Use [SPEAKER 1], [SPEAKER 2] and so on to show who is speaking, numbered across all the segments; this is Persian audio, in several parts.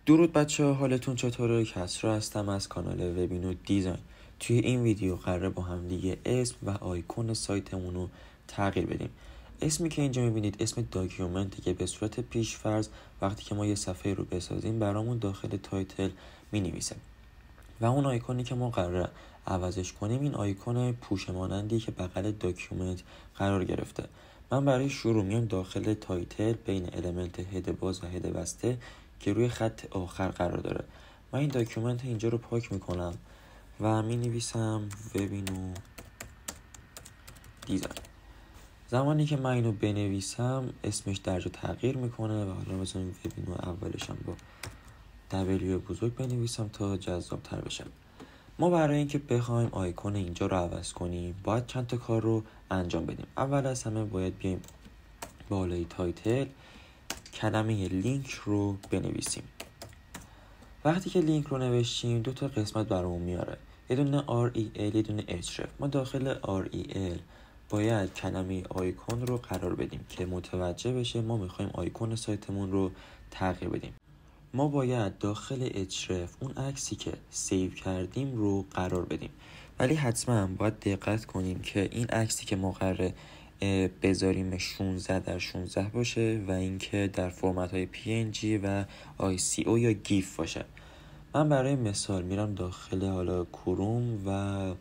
[SPEAKER 1] درود بچه‌ها، حالتون چطوره؟ کسرا هستم از کانال وبینو دیزاین. توی این ویدیو قراره با هم دیگه اسم و آیکون سایتمون رو تغییر بدیم. اسمی که اینجا میبینید اسم داکیومنتی که به صورت پیش‌فرض وقتی که ما یه صفحه رو بسازیم برامون داخل تایتل مینویسه و اون آیکونی که ما قراره عوضش کنیم این آیکون پوشه مانندی که بغل داکیومنت قرار گرفته. من برای شروع میام داخل تایتل بین المنت هد باز و هد بسته که روی خط آخر قرار داره من این داکیومنت اینجا رو پاک میکنم و مینویسم وبینو دیزاین. زمانی که من اینو بنویسم اسمش درجا تغییر میکنه و حالا بذاریم وبینو اولشم با دبلیو بزرگ بنویسم تا جذاب تر بشه. ما برای اینکه بخوایم آیکون اینجا رو عوض کنیم باید چند تا کار رو انجام بدیم. اول از همه باید بیایم بالای تایتل کلمه لینک رو بنویسیم. وقتی که لینک رو نوشتیم دو تا قسمت برامون میاره، یه دونه REL یه دونه href. ما داخل REL باید کلمه آیکون رو قرار بدیم که متوجه بشه ما میخوایم آیکون سایتمون رو تغییر بدیم. ما باید داخل href اون عکسی که سیو کردیم رو قرار بدیم، ولی حتما باید دقت کنیم که این عکسی که ما قراره بذاریم 16x16 باشه و اینکه در فرمت های PNG و ICO یا گیف باشه. من برای مثال میرم داخل حالا کروم و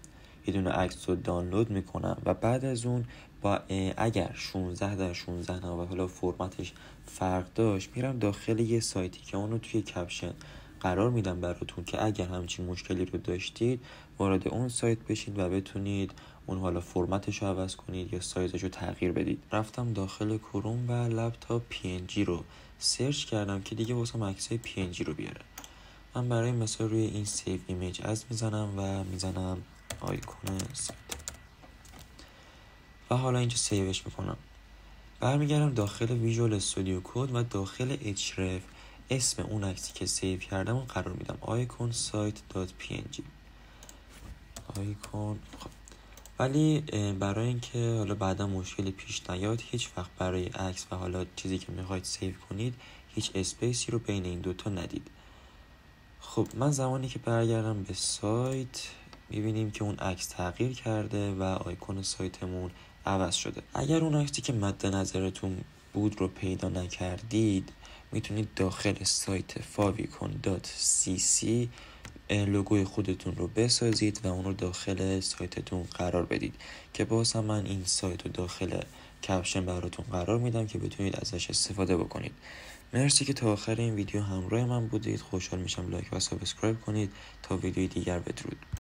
[SPEAKER 1] یه دونه عکس رو دانلود میکنم و بعد از اون با اگر 16x16 نه و حالا فرمتش فرق داشت میرم داخل یه سایتی که اونو توی کپشن قرار میدم براتون که اگر همچین مشکلی رو داشتید وارد اون سایت بشید و بتونید اون حالا فرمتش رو عوض کنید یا سایزش رو تغییر بدید. رفتم داخل کروم و لپتاپ PNG رو سرچ کردم که دیگه واسه عکسای PNG رو بیاره. من برای مثال روی این سیو ایمیج از میزنم و میزنم آیکون سایت و حالا اینجا سیوش میکنم. برمیگردم داخل ویژوال استودیو کد و داخل href اسم اون عکسی که سیو کردم اون قرار میدم آیکون سایت .png آیکون. خب ولی برای اینکه حالا بعدا مشکلی پیش نیاد هیچ وقت برای عکس و حالا چیزی که میخواید سیو کنید هیچ اسپیسی رو بین این دوتا ندید. خب من زمانی که برگردم به سایت میبینیم که اون عکس تغییر کرده و آیکون سایتمون عوض شده. اگر اون عکسی که مد نظرتون بود رو پیدا نکردید میتونید داخل سایت favicon.cc لوگوی خودتون رو بسازید و اون رو داخل سایتتون قرار بدید که باز هم من این سایت رو داخل کپشن براتون قرار میدم که بتونید ازش استفاده بکنید. مرسی که تا آخر این ویدیو همراه من بودید. خوشحال میشم لایک و سابسکرایب کنید. تا ویدیوی دیگر بدرود.